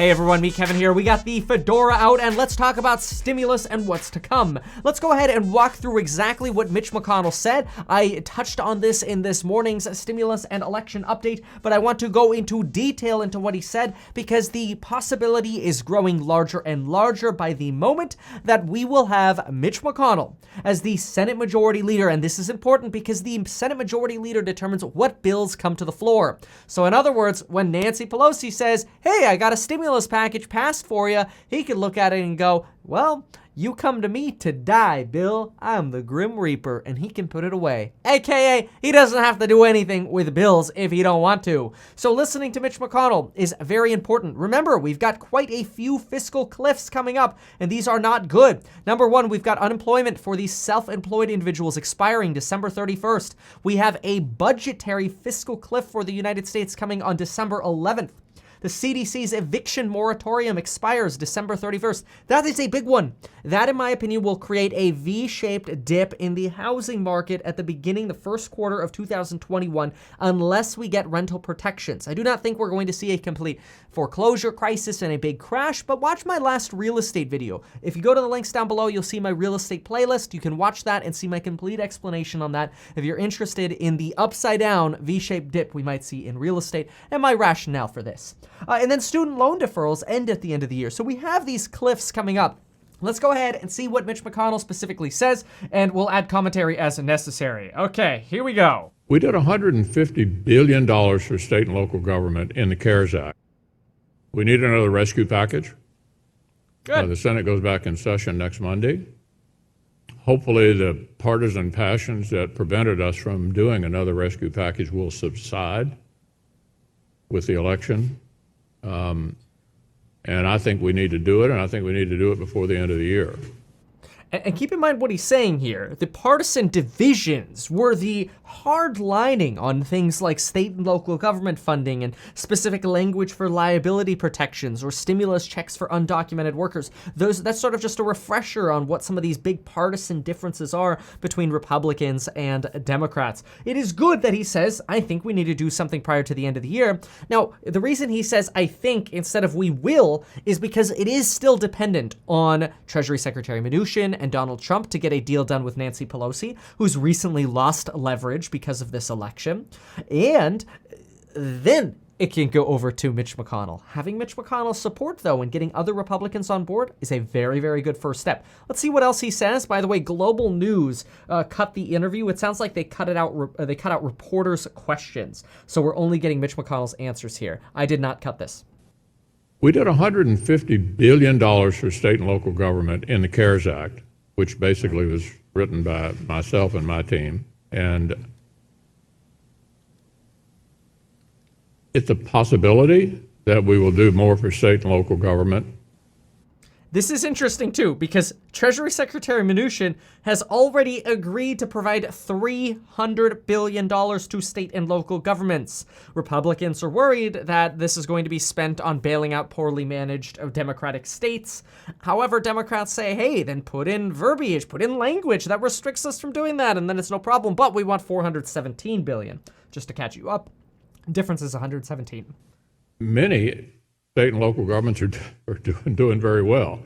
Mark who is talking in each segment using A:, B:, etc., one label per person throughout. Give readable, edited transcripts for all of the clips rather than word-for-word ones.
A: Hey everyone, me Kevin here. We got the fedora out and let's talk about stimulus and what's to come. Let's go ahead and walk through exactly what Mitch McConnell said. I touched on this in this morning's stimulus and election update, but I want to go into detail into what he said because the possibility is growing larger and larger by the moment that we will have Mitch McConnell as the Senate Majority Leader. And this is important because the Senate Majority Leader determines what bills come to the floor. So in other words, when Nancy Pelosi says, hey, I got a stimulus package passed for you, he could look at it and go, well, you come to me to die, Bill. I'm the Grim Reaper, and he can put it away. AKA, he doesn't have to do anything with bills if he don't want to. So listening to Mitch McConnell is very important. Remember, we've got quite a few fiscal cliffs coming up, and these are not good. Number one, we've got unemployment for these self-employed individuals expiring December 31st. We have a budgetary fiscal cliff for the United States coming on December 11th. The CDC's eviction moratorium expires December 31st. That is a big one. That, in my opinion, will create a V-shaped dip in the housing market at the beginning, the first quarter of 2021, unless we get rental protections. I do not think we're going to see a complete foreclosure crisis and a big crash, but watch my last real estate video. If you go to the links down below, you'll see my real estate playlist. You can watch that and see my complete explanation on that if you're interested in the upside-down V-shaped dip we might see in real estate and my rationale for this. And then student loan deferrals end at the end of the year. So we have these cliffs coming up. Let's go ahead and see what Mitch McConnell specifically says, and we'll add commentary as necessary. Okay, here we go.
B: We did $150 billion for state and local government in the CARES Act. We need another rescue package.
A: Good.
B: The Senate goes back in session next Monday. Hopefully the partisan passions that prevented us from doing another rescue package will subside with the election. And I think we need to do it, and I think we need to do it before the end of the year.
A: And keep in mind what he's saying here. The partisan divisions were the hard lining on things like state and local government funding and specific language for liability protections or stimulus checks for undocumented workers. That's sort of just a refresher on what some of these big partisan differences are between Republicans and Democrats. It is good that he says, I think we need to do something prior to the end of the year. Now, the reason he says, I think, instead of we will, is because it is still dependent on Treasury Secretary Mnuchin and Donald Trump to get a deal done with Nancy Pelosi, who's recently lost leverage because of this election. And then it can go over to Mitch McConnell. Having Mitch McConnell's support, though, and getting other Republicans on board is a very, very good first step. Let's see what else he says. By the way, Global News cut the interview. It sounds like they cut out reporters' questions. So we're only getting Mitch McConnell's answers here. I did not cut this.
B: We did $150 billion for state and local government in the CARES Act, which basically was written by myself and my team. And it's a possibility that we will do more for state and local government.
A: This is interesting, too, because Treasury Secretary Mnuchin has already agreed to provide $300 billion to state and local governments. Republicans are worried that this is going to be spent on bailing out poorly managed Democratic states. However, Democrats say, hey, then put in verbiage, put in language that restricts us from doing that, and then it's no problem. But we want $417 billion, just to catch you up. Difference is 117.
B: Many state and local governments are doing very well.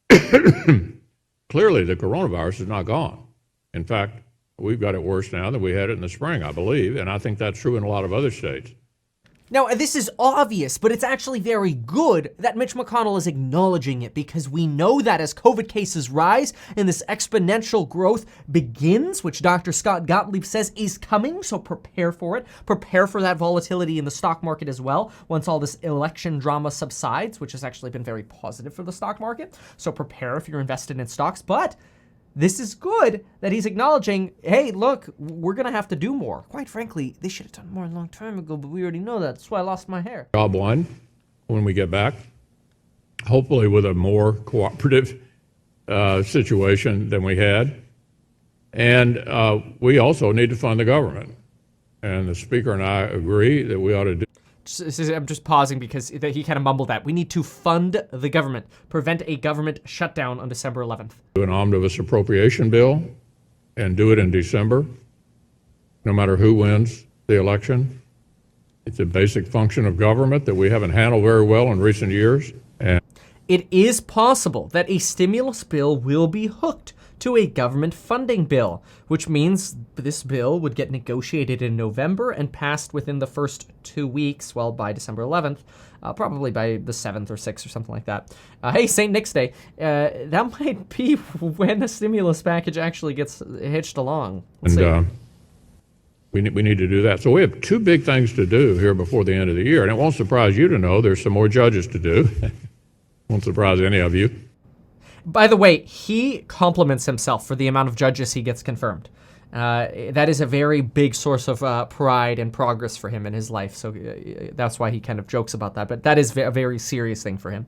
B: Clearly, the coronavirus is not gone. In fact, we've got it worse now than we had it in the spring, I believe, and I think that's true in a lot of other states.
A: Now, this is obvious, but it's actually very good that Mitch McConnell is acknowledging it because we know that as COVID cases rise and this exponential growth begins, which Dr. Scott Gottlieb says is coming, so prepare for it. Prepare for that volatility in the stock market as well once all this election drama subsides, which has actually been very positive for the stock market. So prepare if you're invested in stocks, but this is good that he's acknowledging, hey, look, we're going to have to do more. Quite frankly, they should have done more a long time ago, but we already know that. That's why I lost my hair.
B: Job one, when we get back, hopefully with a more cooperative situation than we had. And we also need to fund the government. And the Speaker and I agree that we ought to do.
A: I'm just pausing because he kind of mumbled that. We need to fund the government, prevent a government shutdown on December 11th.
B: Do an omnibus appropriation bill and do it in December, no matter who wins the election. It's a basic function of government that we haven't handled very well in recent years. And
A: It is possible that a stimulus bill will be hooked to a government funding bill, which means this bill would get negotiated in November and passed within the first 2 weeks, well, by December 11th, probably by the 7th or 6th or something like that. Hey, St. Nick's Day, that might be when the stimulus package actually gets hitched along. Let's see.
B: We need to do that. So we have two big things to do here before the end of the year, and it won't surprise you to know there's some more judges to do. Won't surprise any of you.
A: By the way, he compliments himself for the amount of judges he gets confirmed. That is a very big source of pride and progress for him in his life. So that's why he kind of jokes about that. But that is a very serious thing for him.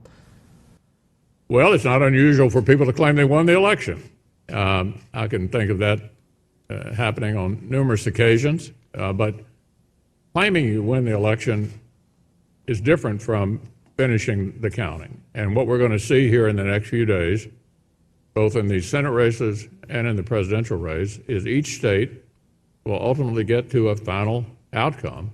B: Well, it's not unusual for people to claim they won the election. I can think of that happening on numerous occasions. But claiming you win the election is different from finishing the counting. And what we're going to see here in the next few days, both in the Senate races and in the presidential race, is each state will ultimately get to a final outcome.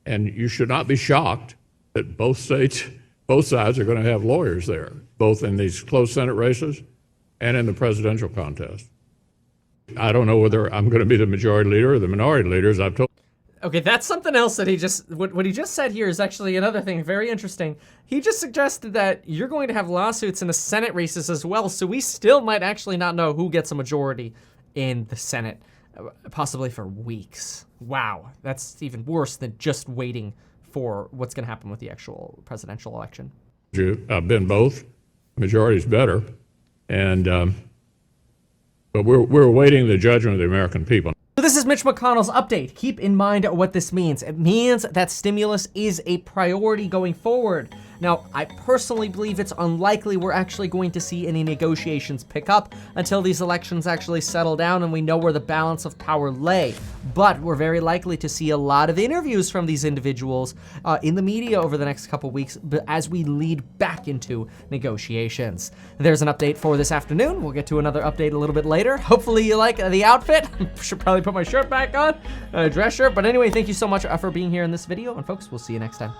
B: And you should not be shocked that both sides are going to have lawyers there, both in these close Senate races and in the presidential contest. I don't know whether I'm going to be the majority leader or the minority leader, as I've told.
A: Okay, that's something else that what he just said here is actually another thing very interesting. He just suggested that you're going to have lawsuits in the Senate races as well, so we still might actually not know who gets a majority in the Senate, possibly for weeks. Wow, that's even worse than just waiting for what's going to happen with the actual presidential election.
B: I've been both. Majority's better, and but we're awaiting the judgment of the American people.
A: So this is Mitch McConnell's update. Keep in mind what this means. It means that stimulus is a priority going forward. Now, I personally believe it's unlikely we're actually going to see any negotiations pick up until these elections actually settle down and we know where the balance of power lay. But we're very likely to see a lot of interviews from these individuals in the media over the next couple weeks as we lead back into negotiations. There's an update for this afternoon. We'll get to another update a little bit later. Hopefully you like the outfit. Should probably put my shirt back on, dress shirt. But anyway, thank you so much for being here in this video. And folks, we'll see you next time.